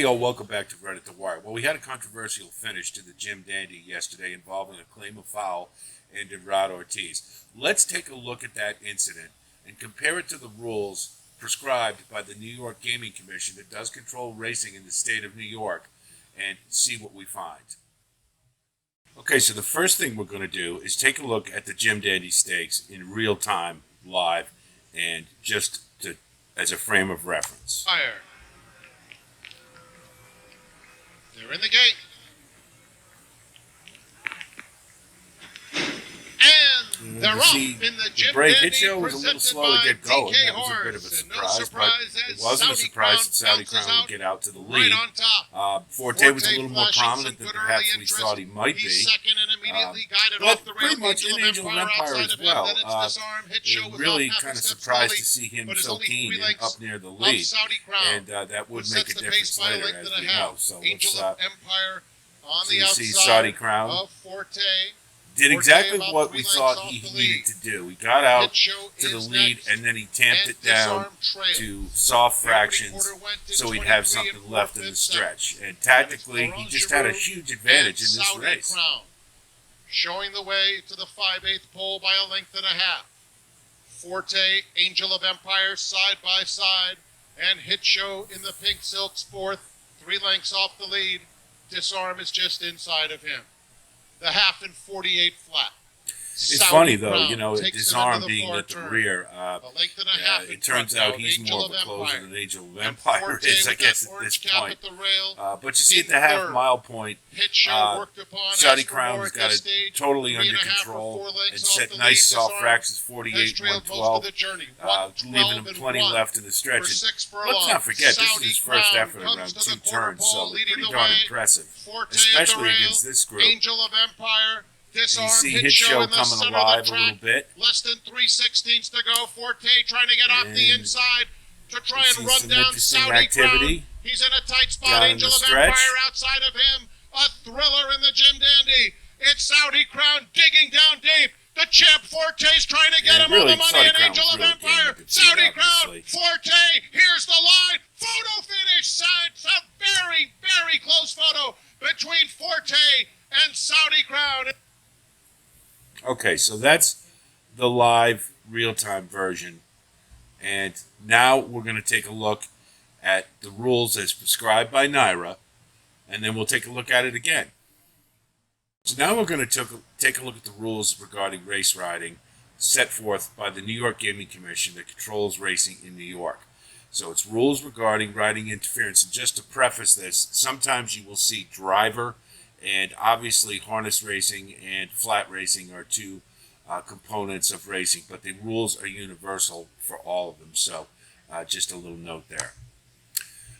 Hey, all, welcome back to Reddit The Wire. Well, we had a controversial finish to the Jim Dandy yesterday involving a claim of foul and Rod Ortiz. Let's take a look at that incident and compare it to the rules prescribed by the New York Gaming Commission that does control racing in the state of New York and see what we find. Okay, so the first thing we're going to do is take a look at the Jim Dandy Stakes in real time, live, and just as a frame of reference. Fire. They're in the gate. And they're off in the Jim break. Dandy Hitcho was a little slow to get going. That was a bit of a surprise, but it wasn't a surprise that Saudi Crown would get out to the lead. Right on top. Forte was a little more prominent than perhaps we thought he might be. He's second and immediately guided But off the pretty rail. much in Angel of Empire as well. Really kind of surprised to see him so keen and up near the lead. And that would make a difference later, as we know. So Angel of Empire on the see Saudi Crown of Forte. Did exactly what we thought he needed to do. He got out to the lead, and then he tamped it down to soft fractions so he'd have something left in the stretch. And tactically, he just had a huge advantage in this race. Showing the way to the 5/8 pole by a length and a half. Forte, Angel of Empire side by side, and Hit Show in the pink silks fourth, 3 lengths off the lead. Disarm is just inside of him. The half and 48 flat. It's funny, though, you know, Disarm being at the rear, it turns out he's more of a closer than Angel of Empire is, I guess, at this point. But you see at the half-mile point, Saudi Crown's got it totally under control and set nice soft fractions, 48, 112, leaving him plenty left in the stretch. And let's not forget, this is his first effort around 2 turns, so pretty darn impressive, especially against this group. Angel of Empire. Disarm, you see Hit Show in the coming alive a little bit. Less than 3/16 to go. Forte trying to get off the inside to try and run down Saudi Crown. He's in a tight spot. Angel of Empire outside of him. A thriller in the Jim Dandy. It's Saudi Crown digging down deep. The champ Forte's trying to get him on the money. And Angel of Empire. Saudi Crown. Forte. Here's the line. Photo finish. It's a very, very close photo between Forte and Saudi Crown. Okay, so that's the live real-time version. And now we're going to take a look at the rules as prescribed by NYRA, and then we'll take a look at it again. So now we're going to take a look at the rules regarding race riding set forth by the New York Gaming Commission that controls racing in New York. So it's rules regarding riding interference. And just to preface this, sometimes you will see driver, and obviously harness racing and flat racing are 2 components of racing, but the rules are universal for all of them. So just a little note there.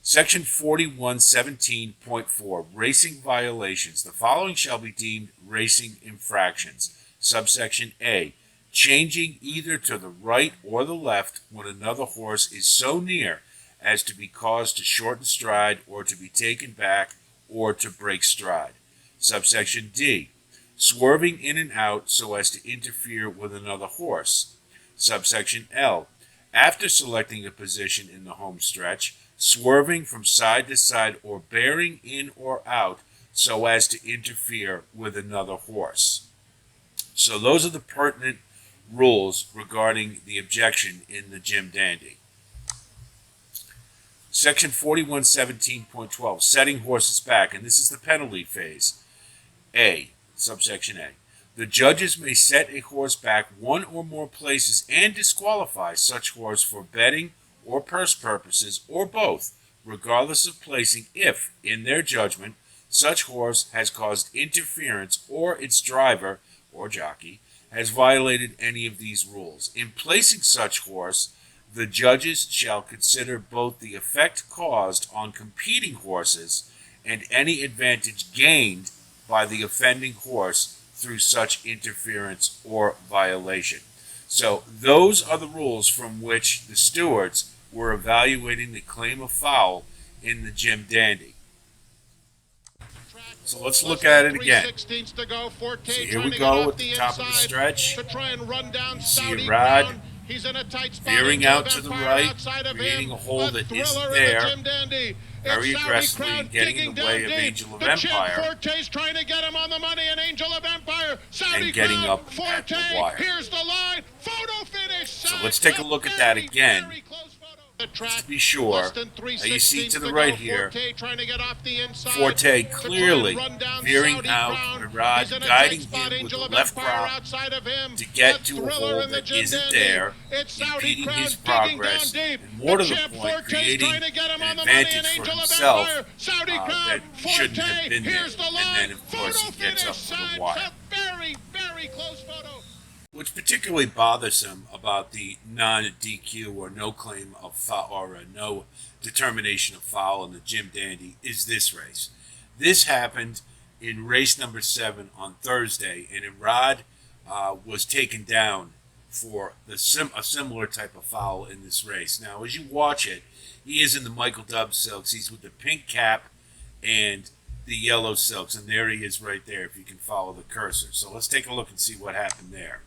Section 4117.4, Racing Violations. The following shall be deemed racing infractions. Subsection A, changing either to the right or the left when another horse is so near as to be caused to shorten stride or to be taken back or to break stride. Subsection D, swerving in and out so as to interfere with another horse. Subsection L, after selecting a position in the home stretch, swerving from side to side or bearing in or out so as to interfere with another horse. So those are the pertinent rules regarding the objection in the Jim Dandy. Section 4117.12, setting horses back, and this is the penalty phase. A, subsection A, the judges may set a horse back 1 or more places and disqualify such horse for betting or purse purposes or both, regardless of placing, if, in their judgment, such horse has caused interference or its driver or jockey has violated any of these rules. In placing such horse, the judges shall consider both the effect caused on competing horses and any advantage gained by the offending horse through such interference or violation. So those are the rules from which the stewards were evaluating the claim of foul in the Jim Dandy. So let's look at it again. So here we go at the top of the stretch. You see a rod He's in a tight spot. Veering Angel out of to the Empire right, outside of creating him. a hole that Thriller isn't in there. the Jim Dandy. Very It's aggressively Saudi getting Crown in the way of deep. Angel of the Empire. Champ Forte's trying to get him on the money, and Angel of Empire. Saudi And getting Crown, up Forte. at the wire. Here's the line. Photo finish. So let's take a look at that again. Very close photo. The track, To be sure. less than Now you see to the go. right here, Forte trying to get off the inside. Forte to clearly try and run down veering Saudi out, Crown. Irad He's in a guiding tight spot. him with Angel the of left Empire crop outside of him. to get A to a thriller hole in the that Jim isn't Dandy. there, It's Saudi impeding Crown his digging down progress, deep. and more to the Champ point, Forte's creating trying to get him on an the money, advantage and for Angel of himself Empire. Saudi Crown, that shouldn't have Forte. been there. Here's the line. And then, of course, he Photo gets up finish to the sign. wire. A very, very close photo. What's particularly bothersome about the non-DQ or no claim of foul or no determination of foul in the Jim Dandy is this race. This happened in race number 7 on Thursday, and Irad was taken down for a similar type of foul in this race. Now, as you watch it, he is in the Michael Dubbs silks. He's with the pink cap and the yellow silks, and there he is right there if you can follow the cursor. So let's take a look and see what happened there.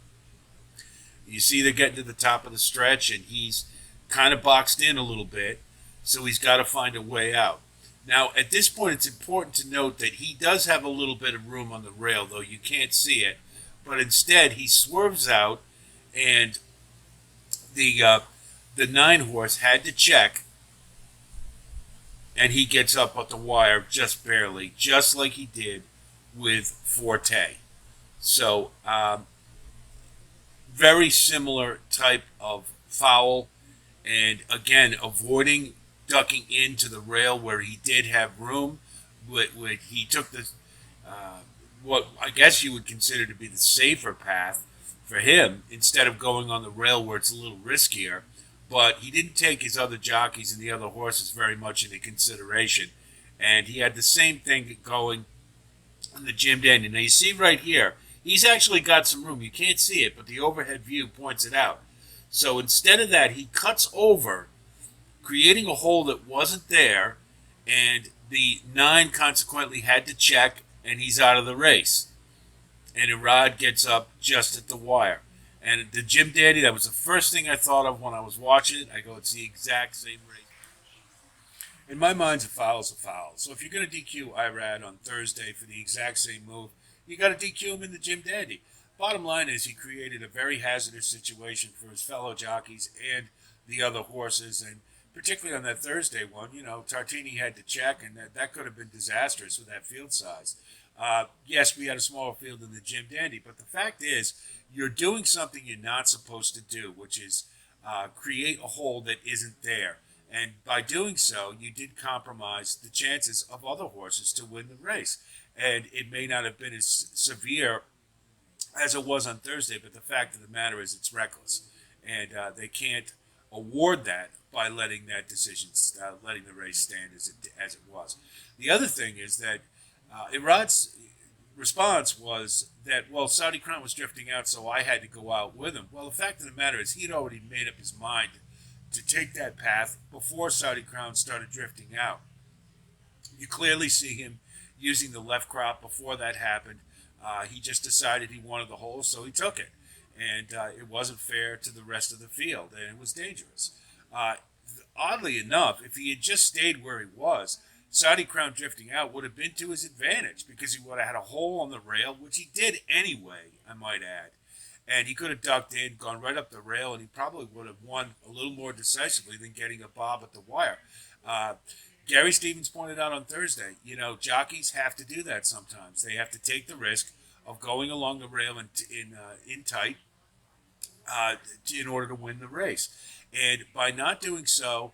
You see they're getting to the top of the stretch, and he's kind of boxed in a little bit, so he's got to find a way out. Now, at this point, it's important to note that he does have a little bit of room on the rail, though you can't see it. But instead, he swerves out, and the 9-horse had to check, and he gets up at the wire just barely, just like he did with Forte. So, very similar type of foul, and again, avoiding ducking into the rail where he did have room. He took the what I guess you would consider to be the safer path for him instead of going on the rail where it's a little riskier. But he didn't take his other jockeys and the other horses very much into consideration, and he had the same thing going in the Jim Dandy. Now you see right here, he's actually got some room. You can't see it, but the overhead view points it out. So instead of that, he cuts over, creating a hole that wasn't there, and the 9 consequently had to check, and he's out of the race. And Irad gets up just at the wire. And the Jim Dandy, that was the first thing I thought of when I was watching it. I go, it's the exact same race. In my mind, a foul's a foul. So if you're going to DQ Irad on Thursday for the exact same move, you got to DQ him in the Jim Dandy. Bottom line is he created a very hazardous situation for his fellow jockeys and the other horses, and particularly on that Thursday one, Tartini had to check, and that could have been disastrous with that field size. Yes, we had a smaller field than the Jim Dandy, but the fact is you're doing something you're not supposed to do, which is create a hole that isn't there. And by doing so, you did compromise the chances of other horses to win the race. And it may not have been as severe as it was on Thursday, but the fact of the matter is it's reckless. And they can't award that by letting that decision, letting the race stand as it was. The other thing is that Irad's response was that, well, Saudi Crown was drifting out, so I had to go out with him. Well, the fact of the matter is he'd already made up his mind to take that path before Saudi Crown started drifting out. You clearly see him using the left crop before that happened. He just decided he wanted the hole, so he took it. And it wasn't fair to the rest of the field, and it was dangerous. Oddly enough, if he had just stayed where he was, Saudi Crown drifting out would have been to his advantage because he would have had a hole on the rail, which he did anyway, I might add. And he could have ducked in, gone right up the rail, and he probably would have won a little more decisively than getting a bob at the wire. Gary Stevens pointed out on Thursday, jockeys have to do that sometimes. They have to take the risk of going along the rail in tight in order to win the race. And by not doing so,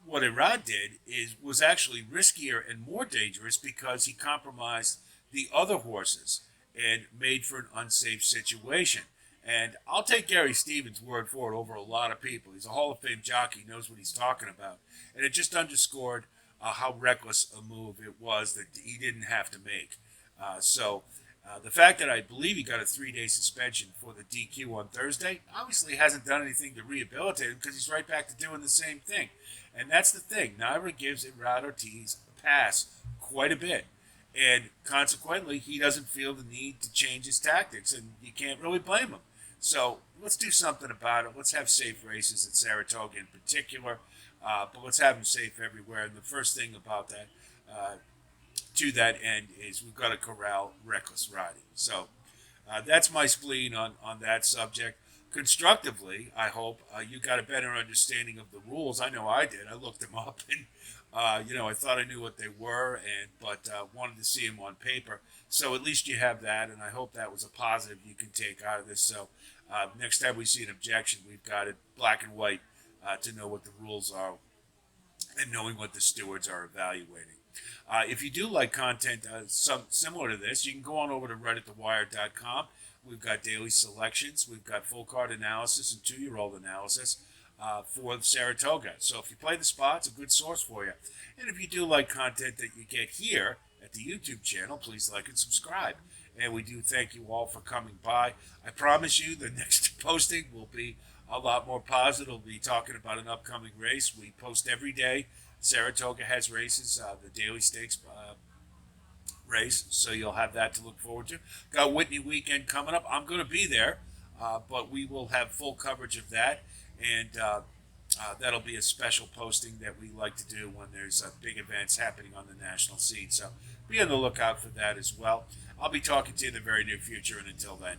what Irad did was actually riskier and more dangerous because he compromised the other horses and made for an unsafe situation. And I'll take Gary Stevens' word for it over a lot of people. He's a Hall of Fame jockey, knows what he's talking about. And it just underscored how reckless a move it was that he didn't have to make. So the fact that I believe he got a 3-day suspension for the DQ on Thursday obviously hasn't done anything to rehabilitate him because he's right back to doing the same thing. And that's the thing. NYRA gives Irad Ortiz a pass quite a bit. And consequently, he doesn't feel the need to change his tactics, and you can't really blame him. So let's do something about it. Let's have safe races at Saratoga in particular, but let's have them safe everywhere. And the first thing about that, to that end, is we've got to corral reckless riding. So that's my spleen on that subject. Constructively, I hope you got a better understanding of the rules. I know I did. I looked them up, and I thought I knew what they were, but wanted to see them on paper. So at least you have that, and I hope that was a positive you can take out of this. So next time we see an objection, we've got it black and white to know what the rules are and knowing what the stewards are evaluating. If you do like content similar to this, you can go on over to redditthewire.com. We've got daily selections. We've got full card analysis and 2-year-old analysis for Saratoga. So if you play the spot, it's a good source for you. And if you do like content that you get here at the YouTube channel, please like and subscribe. And we do thank you all for coming by. I promise you the next posting will be a lot more positive. We'll be talking about an upcoming race. We post every day. Saratoga has races, the Daily Stakes race, so you'll have that to look forward to. Got Whitney weekend coming up. I'm going to be there, but we will have full coverage of that, and that'll be a special posting that we like to do when there's big events happening on the national scene. So be on the lookout for that as well. I'll be talking to you in the very near future, and until then,